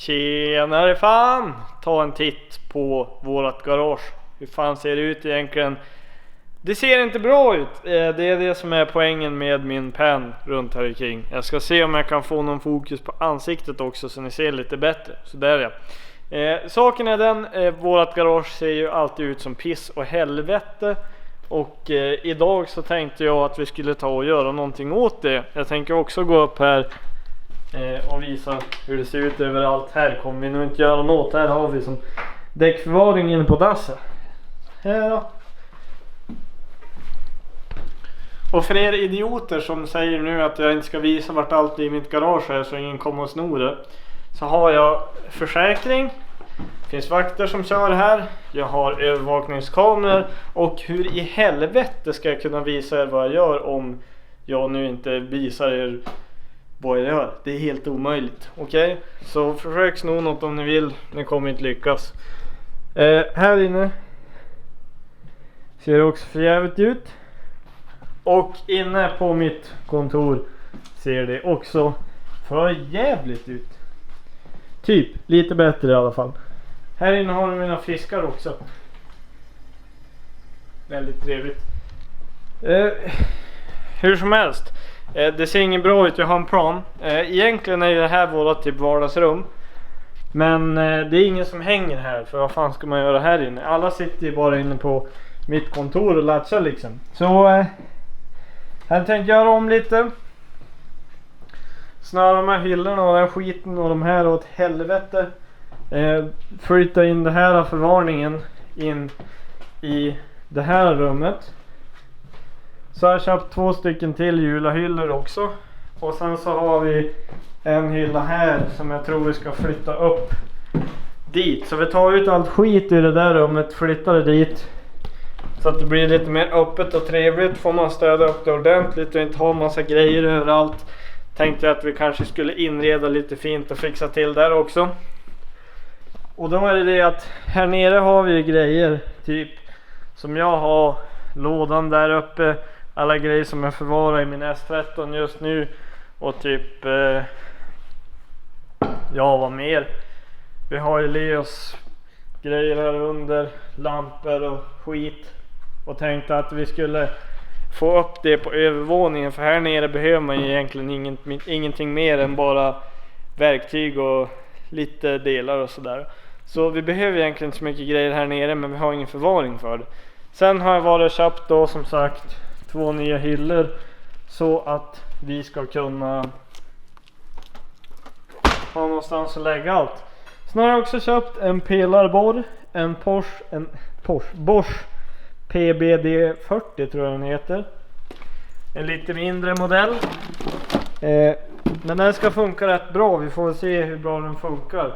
Tjenare fan! Ta en titt på vårat garage. Hur fan ser det ut egentligen? Det ser inte bra ut. Det är det som är poängen med min pen runt här kring. Jag ska se om jag kan få någon fokus på ansiktet också så ni ser lite bättre. Så där ja. Saken är den, vårat garage ser ju alltid ut som piss och helvete. Och idag så tänkte jag att vi skulle ta och göra någonting åt det. Jag tänker också gå upp här och visa hur det ser ut överallt. Här kommer vi nog inte göra något. Här har vi som däckförvaring inne på dassen. Här då. Och för er idioter som säger nu att jag inte ska visa vart allt i mitt garage är så ingen kommer och snor det, så har jag försäkring. Det finns vakter som kör här. Jag har övervakningskameror. Och hur i helvete ska jag kunna visa er vad jag gör om jag nu inte visar er vad jag gör? Det är helt omöjligt. Okej? Så försök sno något om ni vill. Ni kommer inte lyckas. Här inne ser det också för jävligt ut. Och inne på mitt kontor ser det också för jävligt ut. Typ, lite bättre i alla fall. Här inne har vi mina fiskar också. Väldigt trevligt. Hur som helst. Det ser inget bra ut, jag har en plan. Egentligen är det här våra typ vardagsrum. Men det är ingen som hänger här. För vad fan ska man göra här inne? Alla sitter ju bara inne på mitt kontor och latchar liksom. Så här tänkte jag göra om lite. Snöra de här hyllorna och den skiten och de här åt helvete. Flytta in det här förvarningen in i det här rummet. Så jag har köpt 2 stycken till julahyllor också. Och sen så har vi en hylla här som jag tror vi ska flytta upp dit. Så vi tar ut allt skit ur det där rummet, flyttar det dit. Så att det blir lite mer öppet och trevligt. Får man stöda upp det ordentligt och inte ha massa grejer överallt. Tänkte jag att vi kanske skulle inreda lite fint och fixa till där också. Och då är det att här nere har vi grejer typ som jag har, lådan där uppe, alla grejer som jag förvarar i min S13 just nu. Och typ ja, vad mer? Vi har ju Leos grejer här under, lampor och skit. Och tänkte att vi skulle få upp det på övervåningen, för här nere behöver man ju egentligen ingenting mer än bara verktyg och lite delar och sådär. Så vi behöver egentligen inte så mycket grejer här nere, men vi har ingen förvaring för det. Sen har jag varit och köpt då som sagt 2 nya hyllor så att vi ska kunna ha någonstans att lägga allt. Sen har jag också köpt en pelarborr, en Bosch PBD40 tror jag den heter. En lite mindre modell. Men den ska funka rätt bra. Vi får se hur bra den funkar.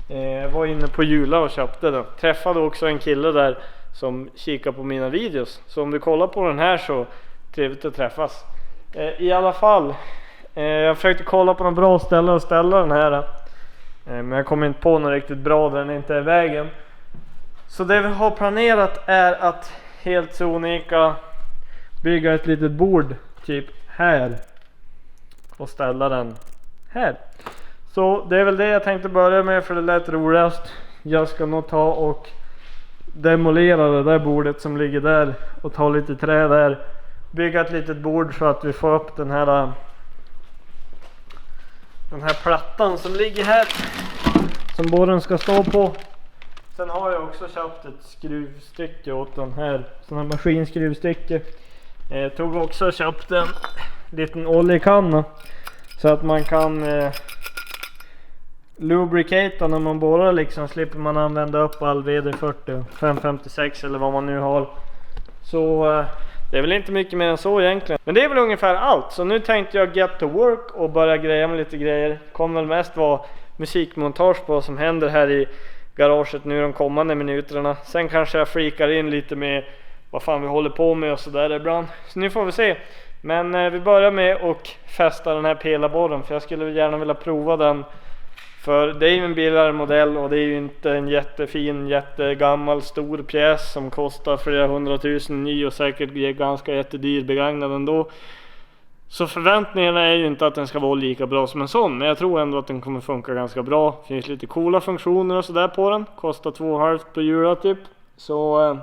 Jag var inne på Jula och köpte den. Träffade också en kille där som kikar på mina videos. Så om du kollar på den här så trevligt att träffas. I alla fall. Jag försökte kolla på några bra ställen och ställa den här. Men jag kom inte på något riktigt bra där den inte är i vägen. Så det vi har planerat är att helt sonika bygga ett litet bord typ här och ställa den här. Så det är väl det jag tänkte börja med, för det lät roligast. Jag ska nog ta och demolera det där bordet som ligger där och ta lite trä där, bygga ett litet bord så att vi får upp den här plattan som ligger här som borren ska stå på. Sen har jag också köpt ett skruvstycke åt den här, sån här maskinskruvstycke. Tog också och köpt en liten oljekanna så att man kan lubricata när man borrar liksom, slipper man använda upp all VD40 556 eller vad man nu har. Så det är väl inte mycket mer än så egentligen. Men det är väl ungefär allt. Så nu tänkte jag get to work och börja greja med lite grejer. Kommer väl mest vara musikmontage på vad som händer här i garaget nu de kommande minuterna. Sen kanske jag freakar in lite med vad fan vi håller på med och sådär ibland. Så nu får vi se. Men vi börjar med att fästa den här pelarborren, för jag skulle gärna vilja prova den. För det är ju en billigare modell och det är ju inte en jättefin, jättegammal stor pjäs som kostar flera 100 000 ny och säkert är ganska jättedyr begagnad ändå. Så förväntningarna är ju inte att den ska vara lika bra som en sån, men jag tror ändå att den kommer funka ganska bra. Det finns lite coola funktioner och sådär på den. Kostar 2,5 på Jula typ. Så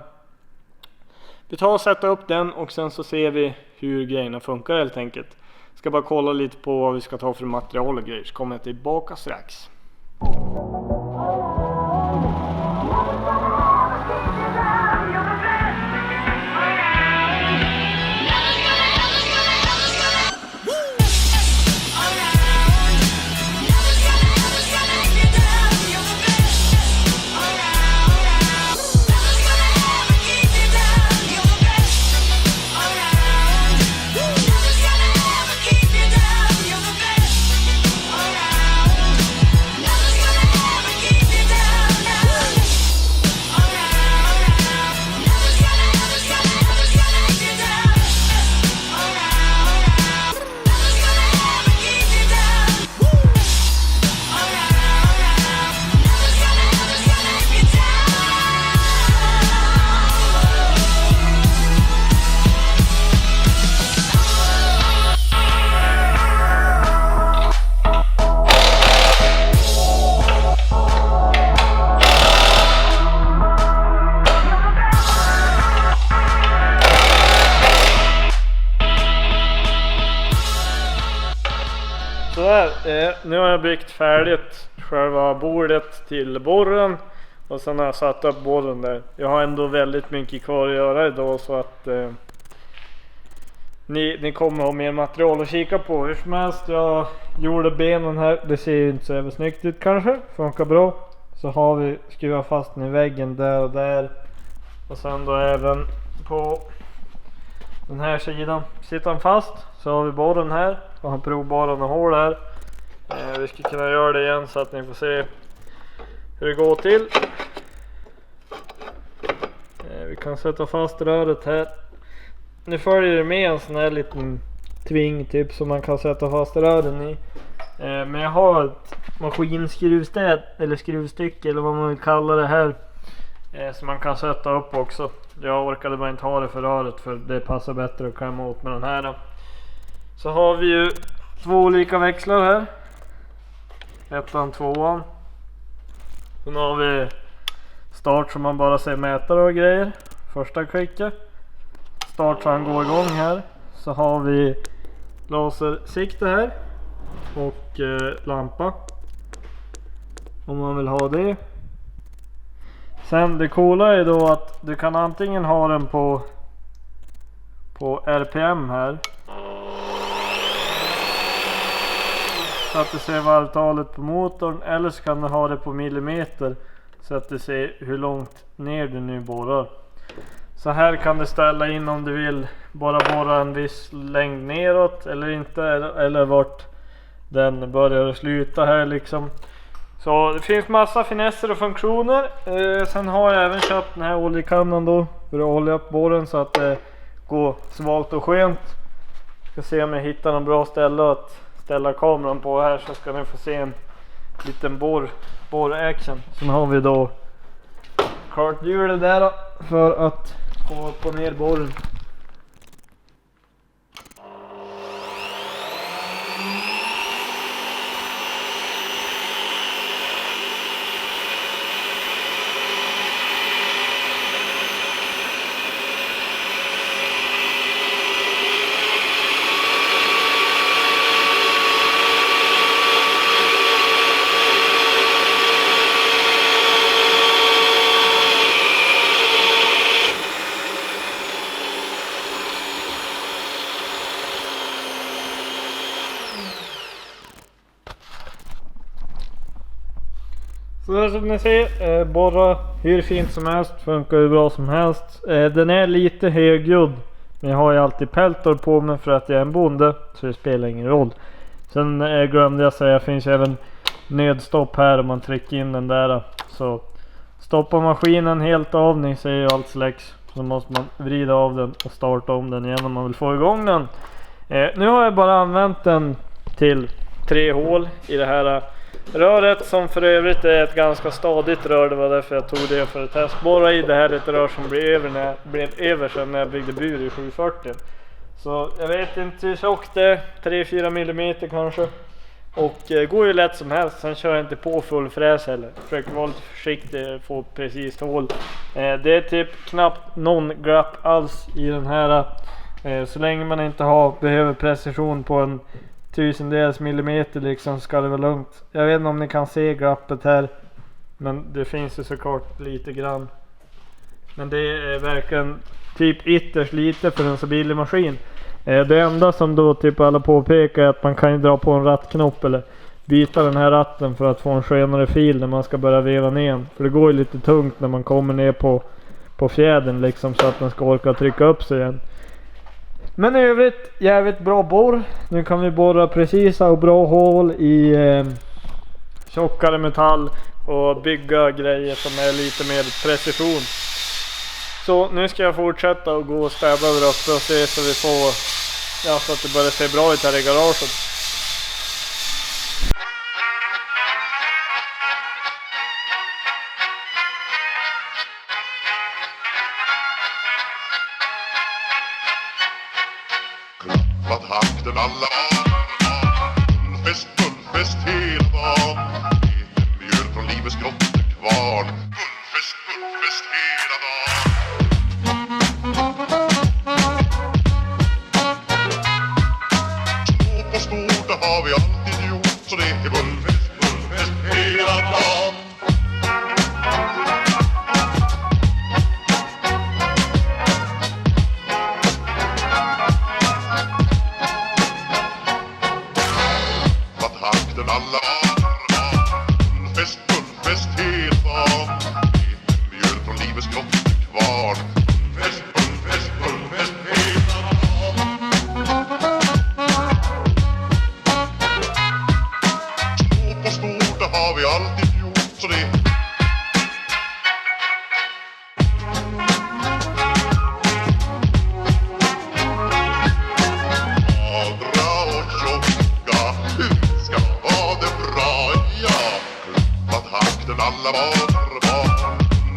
vi tar och sätter upp den och sen så ser vi hur grejerna funkar helt enkelt. Ska bara kolla lite på vad vi ska ta för material och grejer, så kommer jag tillbaka strax. Nu har jag byggt färdigt själva bordet till borren och sen har jag satt upp borren där. Jag har ändå väldigt mycket kvar att göra idag, så att ni kommer ha mer material att kika på. Hur som helst, jag gjorde benen här. Det ser ju inte så jävla snyggt ut kanske. Funkar bra. Så har vi skruvat fast den i väggen där och där. Och sen då även på den här sidan sitter den fast. Så har vi borren här och har provborren och hål här. Vi ska kunna göra det igen så att ni får se hur det går till. Vi kan sätta fast röret här. Nu följer det med en sån här liten tving typ som man kan sätta fast rören i. Men jag har ett maskinskruvstäd eller skruvstycke eller vad man vill kalla det här. Som man kan sätta upp också. Jag orkade bara inte ha det för röret, för det passar bättre att klämma åt med den här då. Så har vi ju två olika växlar här. 1:an, 2:an. Sen har vi start som man bara ser mätare och grejer. Första klicka. Start så han går igång här. Så har vi lasersikte här. Och lampa. Om man vill ha det. Sen det coola är då att du kan antingen ha den på RPM här. Så att du ser varvtalet på motorn, eller så kan du ha det på millimeter så att du ser hur långt ner du nu borrar. Så här kan du ställa in om du vill bara borra en viss längd neråt eller inte, eller vart den börjar och sluta här liksom. Så det finns massa finesser och funktioner. Sen har jag även köpt den här oljekannan då för att olja upp borren så att det går svalt och skönt. Ska se om jag hittar någon bra ställe att ställa kameran på här, så ska ni få se en liten borr-action. Sen har vi då karthjulet där då, för att få upp och ner borren. Så där som ni ser, borra hur fint som helst, funkar ju bra som helst. Den är lite högljudd, men jag har ju alltid peltor på mig för att jag är en bonde, så det spelar ingen roll. Sen glömde jag säga, finns även nödstopp här om man trycker in den där. Så stoppar maskinen helt av, ni ser ju allt släcks, så måste man vrida av den och starta om den igen om man vill få igång den. Nu har jag bara använt den till 3 hål i det här röret, som för övrigt är ett ganska stadigt rör. Det var därför jag tog det för att testborra i. Det här är ett rör som blev över sen när jag byggde bur i 740. Så jag vet inte hur tjockt det är, 3-4 millimeter kanske. Och går ju lätt som helst, sen kör jag inte på full fräs heller. Försöker vara lite försiktig, få precis hål. Det är typ knappt någon glapp alls i den här. Så länge man inte behöver precision på en 1000-dels millimeter liksom, ska det vara lugnt. Jag vet inte om ni kan se glappet här, men det finns ju såklart lite grann. Men det är verkligen typ ytterst lite för en så billig maskin. Det enda som då typ alla påpekar är att man kan ju dra på en rattknopp eller byta den här ratten för att få en skönare fil när man ska börja veva ner. För det går ju lite tungt när man kommer ner på fjädern liksom, så att den ska orka trycka upp sig igen. Men i övrigt jävligt bra borr. Nu kan vi borra precisa och bra hål i tjockare metall och bygga grejer som är lite mer precision. Så nu ska jag fortsätta och gå och städa där uppe och se så vi får, ja, så att det börjar se bra ut här i garaget. Klappat hakten alla fullfest hela dagen. Mjöl från livets grottekvarn. Fullfest hela dagen. Stort och stort, det har vi alltid gjort. Så det är fullfest hela dagen. Alla fullfest hela dagen. Mjöl från livets grottekvarn. Fullfest hela dagen. Stort och stort, det har vi alltid gjort. Så det magra och tjocka, ska ha det bra, ja. Klappat hakten alla barn.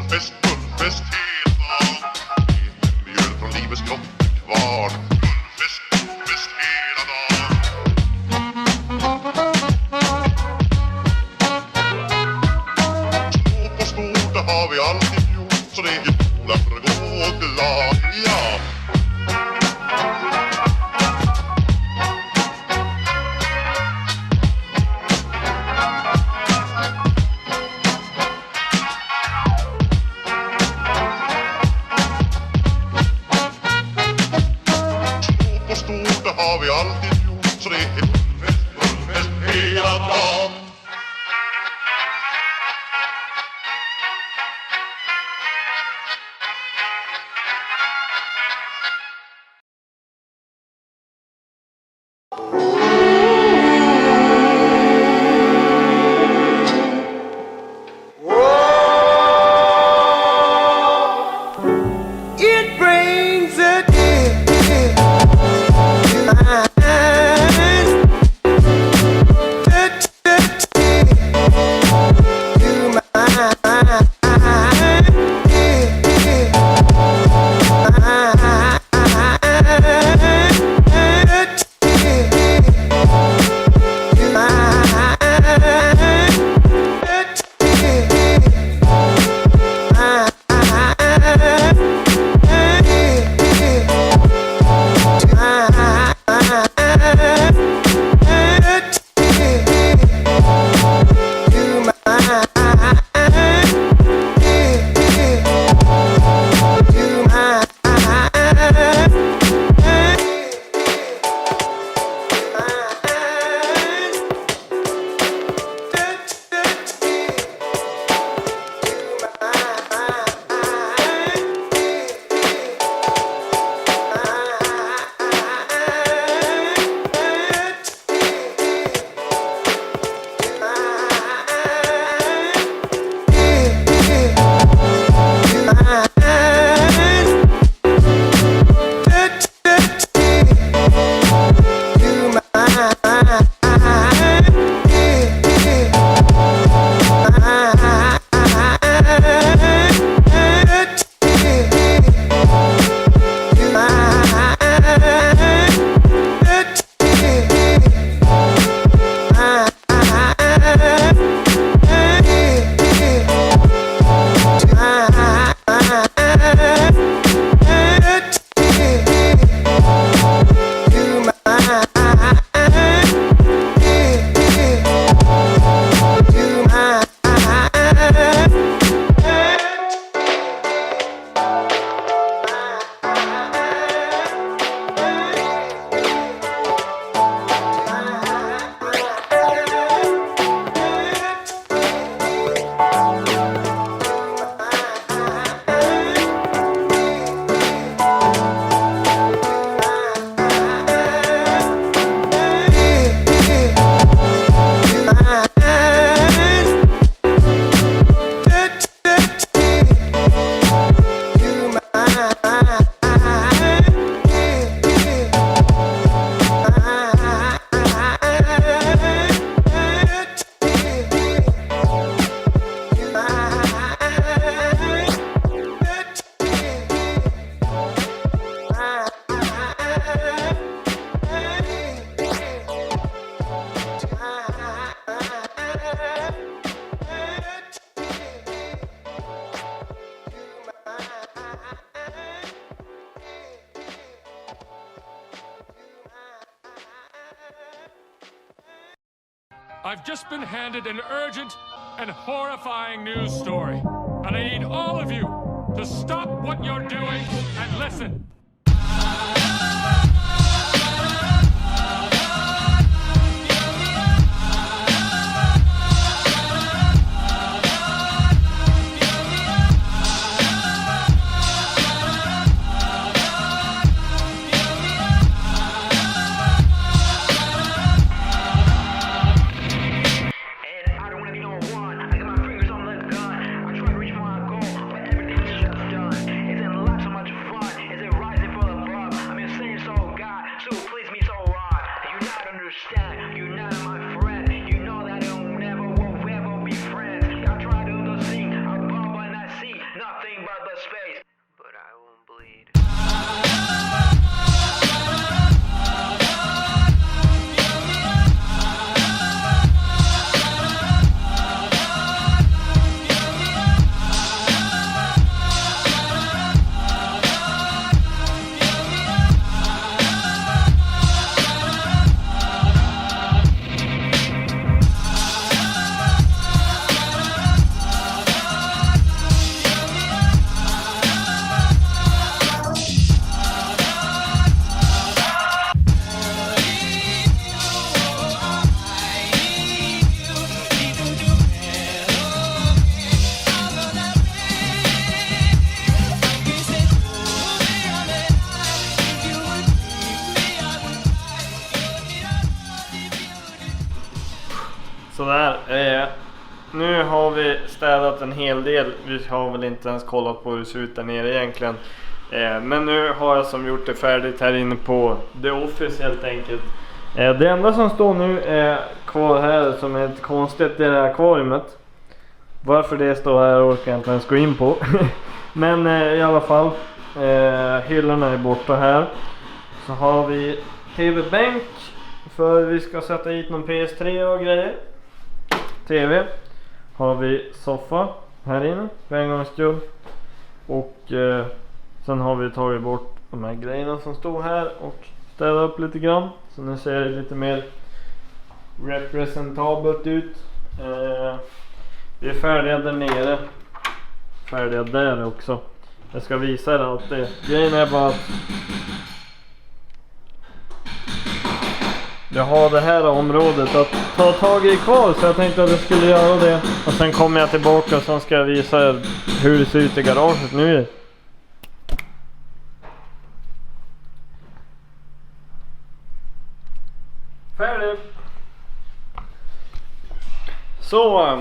Fullfest hela dagen. Mjöl från livets grottekvarn. Fullfest hela dagen. Stort och stort, det har vi alltid gjort. Så det är därför gå glad, ja. Stort, det har vi alltid gjort. Så det är fullfest hela dagen. I've just been handed an urgent and horrifying news story. And I need all of you to stop what you're doing and listen. Sådär, nu har vi städat en hel del. Vi har väl inte ens kollat på hur det ser ut där nere egentligen. Men nu har jag som gjort det färdigt här inne på The Office helt enkelt. Det enda som står nu är kvar här som är lite konstigt, det är akvariumet. Varför det står här orkar jag inte ens gå in på. Men i alla fall, hyllorna är borta här. Så har vi tv-bänk för vi ska sätta hit någon PS3 och grejer. TV. Har vi soffa här inne för en gångs skull. Och sen har vi tagit bort de här grejerna som stod här och städat upp lite grann. Så nu ser det lite mer representabelt ut. Vi är färdiga där nere. Färdiga där också. Jag ska visa er allt det. Grejen är bara att jag har det här området att ta tag i kvar, så jag tänkte att jag skulle göra det. Och sen kommer jag tillbaka och sen ska jag visa er hur det ser ut i garaget nu. Färdig! Så,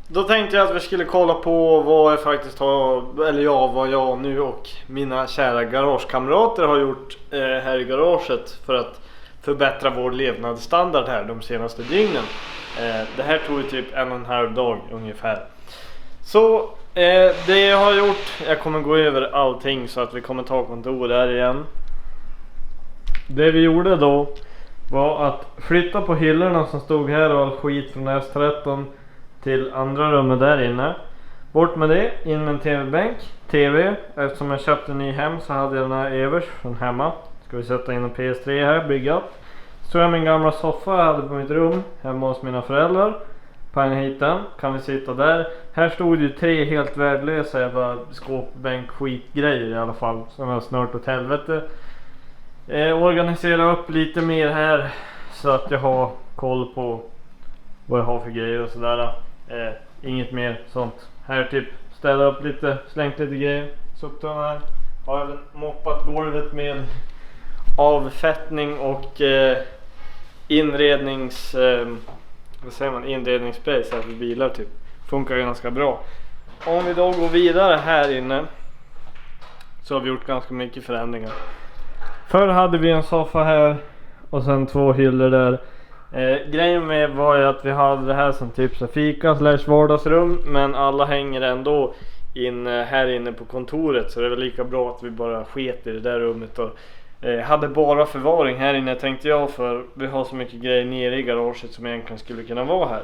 då tänkte jag att vi skulle kolla på vad jag faktiskt har, eller ja, vad jag nu och mina kära garagekamrater har gjort här i garaget för att förbättra vår levnadsstandard här de senaste dygnen. Det här tog ju typ 1,5 dag ungefär. Så det jag har gjort, jag kommer gå över allting så att vi kommer ta kontor där igen. Det vi gjorde då var att flytta på hyllorna som stod här och all skit från S13 till andra rummet där inne. Bort med det, in med en tv-bänk, tv. Eftersom jag köpte en ny hem så hade jag den här övers från hemma. Ska vi sätta in en PS3 här, bygga. Så jag min gamla soffa jag hade på mitt rum hemma hos mina föräldrar. Pang hit den, kan vi sitta där. Här stod ju 3 helt värdelösa jävla skåpbänk skitgrejer i alla fall. Som jag snart åt helvete. Organisera upp lite mer här så att jag har koll på vad jag har för grejer och sådär. Inget mer sånt. Här typ städa upp lite, slängt lite grejer. Soptunnan här. Har även moppat golvet med avfettning och inredningsspray så här för bilar typ. Funkar ganska bra. Om vi då går vidare här inne så har vi gjort ganska mycket förändringar. Förr hade vi en soffa här och sen 2 hyllor där. Grejen med var ju att vi hade det här som typ så fika / vardagsrum, men alla hänger ändå in här inne på kontoret, så det är väl lika bra att vi bara sket i det där rummet och hade bara förvaring här inne tänkte jag, för vi har så mycket grejer nere i garaget som egentligen skulle kunna vara här.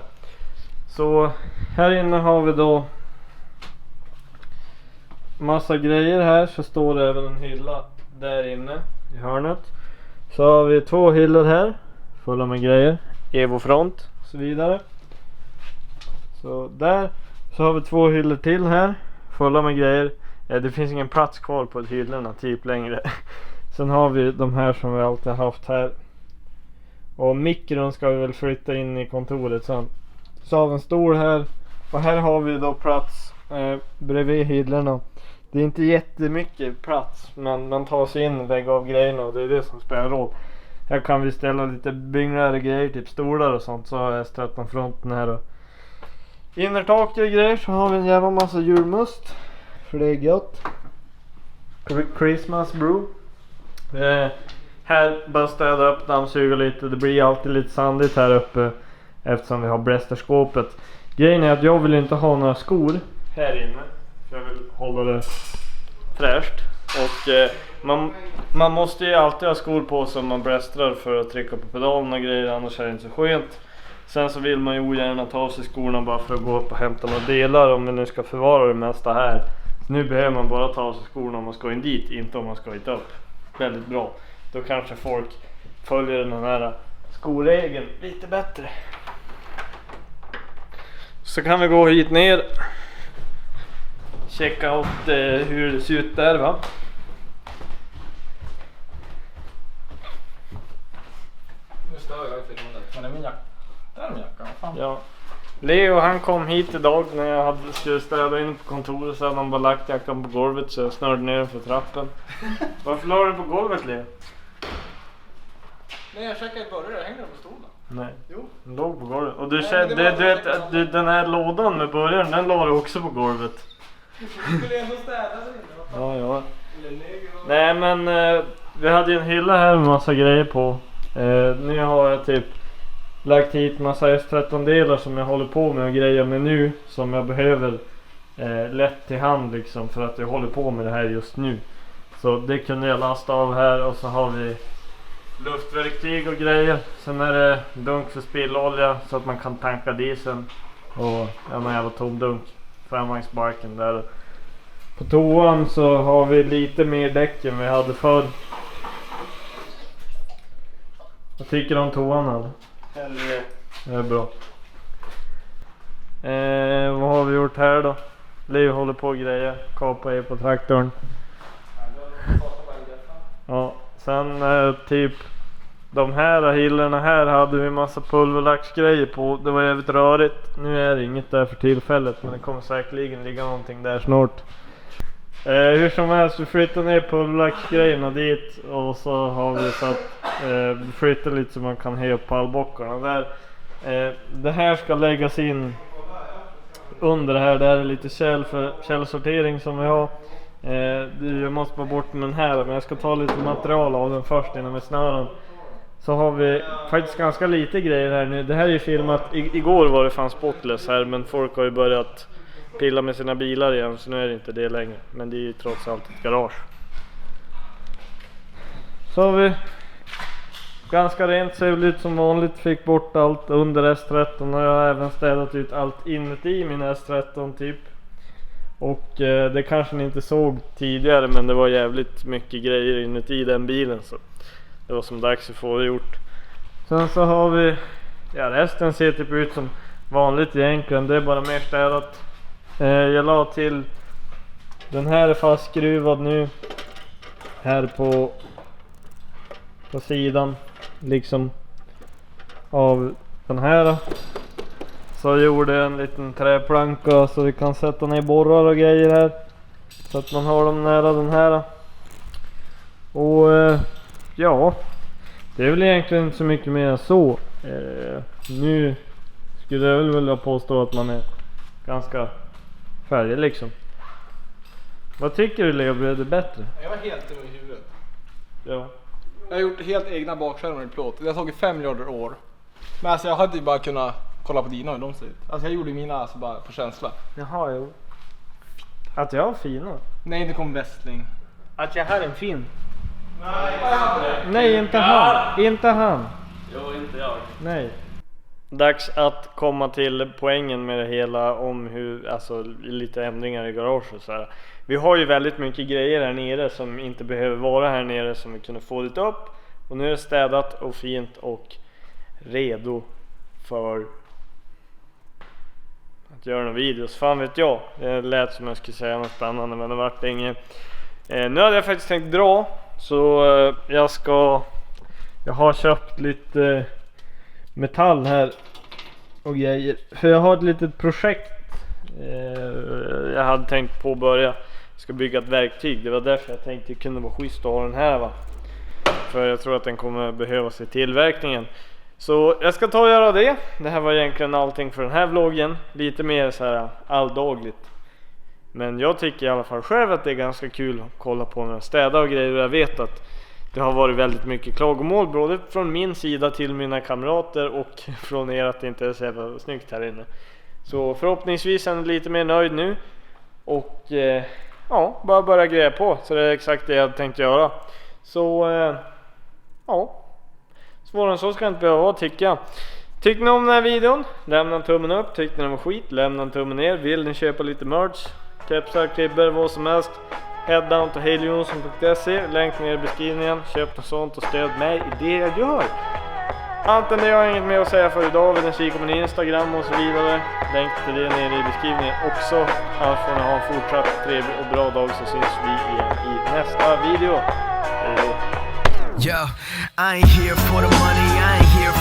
Så här inne har vi då massa grejer här, så står det även en hylla där inne i hörnet. Så har vi 2 hyllor här fulla med grejer, Evo Front så vidare. Så där så har vi 2 hyllor till här fulla med grejer. Det finns ingen plats kvar på hyllorna typ längre. Sen har vi de här som vi alltid haft här. Och mikron ska vi väl flytta in i kontoret sen. Så har vi en stol här. Och här har vi då plats bredvid hyllorna. Det är inte jättemycket plats, men man tar sig in och lägger av grejerna och det är det som spelar roll. Här kan vi ställa lite byggnader grejer, typ stolar och sånt. Så har jag S13 fronten här och innertaket och grejer. Så har vi en jävla massa julmust. För det är gött. Christmas brew. Här bara städa upp, dammsuga lite. Det blir alltid lite sandigt här uppe eftersom vi har brästerskåpet. Grejen är att jag vill inte ha några skor här inne. För jag vill hålla det fräscht. Och man måste ju alltid ha skor på sig om man brästrar för att trycka på pedalen och grejer. Annars är det inte så skönt. Sen så vill man ju ogärna ta av sig skorna bara för att gå upp och hämta några delar om vi nu ska förvara det mesta här. Så nu behöver man bara ta av sig skorna om man ska in dit, inte om man ska hit upp. Väldigt bra. Då kanske folk följer den här skoregeln lite bättre. Så kan vi gå hit ner. Checka ut hur det ser ut där, va? Nu stör jag i filmen. Men är min jacka? Där är min jacka, vad fan? Ja. Leo han kom hit idag när jag skulle städa in på kontoret, så hade han bara lagt jackan på golvet så jag snörde ner den för trappen. Varför la du på golvet, Leo? Nej, jag checkade i början, jag hängde den på stolen. Nej, Jo. den låg på golvet. Och du Nej, kände, det var du vet, säkert du, den här lådan med början, den la du också på golvet. Du skulle ändå städa sig inne. Ja. Nej men vi hade ju en hylla här med massa grejer på. Nu har jag typ lagt hit massa S13-delar som jag håller på med och grejer med nu. Som jag behöver lätt till hand liksom, för att jag håller på med det här just nu. Så det kunde jag lasta av här, och så har vi luftverktyg och grejer. Sen är det dunk för spillolja så att man kan tanka dieseln. Och en jävla tom dunk, 5-vagnsbarken där. På toan så har vi lite mer däck än vi hade förr. Vad tycker du om toan, eller? Det är bra. Vad har vi gjort här då? Leo håller på och grejer. Kapa på traktorn. Ja, sen typ de här hyllorna här hade vi massa pulverlacksgrejer på. Det var jävligt rörigt. Nu är det inget där för tillfället, men det kommer säkerligen ligga någonting där snart. Hur som helst, vi flyttar ner pulverlacksgrejerna dit, och så har vi satt flyttar lite så man kan höja pallbockarna där. Det här ska läggas in under det här. Det här är lite källsortering som vi har. Jag måste bara bort med den här, men jag ska ta lite material av den först innan vi snör den. Så har vi faktiskt ganska lite grejer här nu. Det här är ju filmat, igår var det fan spotless här, men folk har ju börjat pilla med sina bilar igen, så nu är det inte det längre. Men det är ju trots allt ett garage. Så har vi ganska rent, ser väl ut som vanligt. Fick bort allt under S13, och jag har även städat ut allt inuti min S13 typ. Och det kanske ni inte såg tidigare, men det var jävligt mycket grejer inuti den bilen, så det var som dags att få det gjort. Sen så har vi, ja, resten ser typ ut som vanligt egentligen. Det är bara mer städat. Jag la till, den här är fastskruvad nu här på sidan liksom av den här. Så jag gjorde en liten träplanka så vi kan sätta ner borrar och grejer här, så att man har dem nära den här. Och ja, det är väl egentligen inte så mycket mer än så. Nu skulle jag väl vilja påstå att man är ganska färdig liksom. Vad tycker du, Leo? Blev det bättre? Jag var helt dum i huvudet. Ja. Jag har gjort helt egna bakskärmar i plåt. Det har tagit 5 miljarder år. Men alltså jag hade ju bara kunnat kolla på dina hur de ser ut. Alltså jag gjorde mina alltså bara på känsla. Jaha, jo. Att jag har fina? Nej, det kom västling. Att jag har en fin? Nej, inte han. Inte han. Jo, inte jag. Nej. Dags att komma till poängen med det hela, om hur, alltså lite ändringar i garage och så här. Vi har ju väldigt mycket grejer här nere som inte behöver vara här nere, som vi kunde få dit upp. Och nu är det städat och fint och redo för att göra några videos. Fan vet jag. Det lät som jag skulle säga något spännande, men det vart inget. Nu hade jag faktiskt tänkt dra. Så jag har köpt lite metall här och grejer. För jag har ett litet projekt. Jag hade tänkt påbörja. Jag ska bygga ett verktyg. Det var därför jag tänkte att det kunde vara schysst att ha den här, va. För jag tror att den kommer behövas i tillverkningen. Så jag ska ta och göra det. Det här var egentligen allting för den här vloggen. Lite mer så här alldagligt. Men jag tycker i alla fall själv att det är ganska kul att kolla på när jag städar och grejer. Jag vet att det har varit väldigt mycket klagomål, både från min sida till mina kamrater och från er, att det inte är så jävla snyggt här inne. Så förhoppningsvis är jag lite mer nöjd nu. Och ja, bara börja greja på. Så det är exakt det jag hade tänkt göra. Så ja, svårare än så ska det inte behöva vara, tycker jag. Tyckte ni om den här videon? Lämna en tummen upp. Tyckte ni den var skit? Lämna en tummen ner. Vill ni köpa lite merch? Kepsar, klibber, vad som helst. Head down to hejljonsson.se. Länk ner i beskrivningen. Köp något sånt och stöd mig i det jag gör. Anton, det har jag inget mer att säga för idag. Vill ni kika på min Instagram och så vidare. Länk till det nere i beskrivningen också. Annars får ni ha en fortsatt trevlig och bra dag, så syns vi igen i nästa video. Hej då. Yo, I ain't here for the money, I ain't here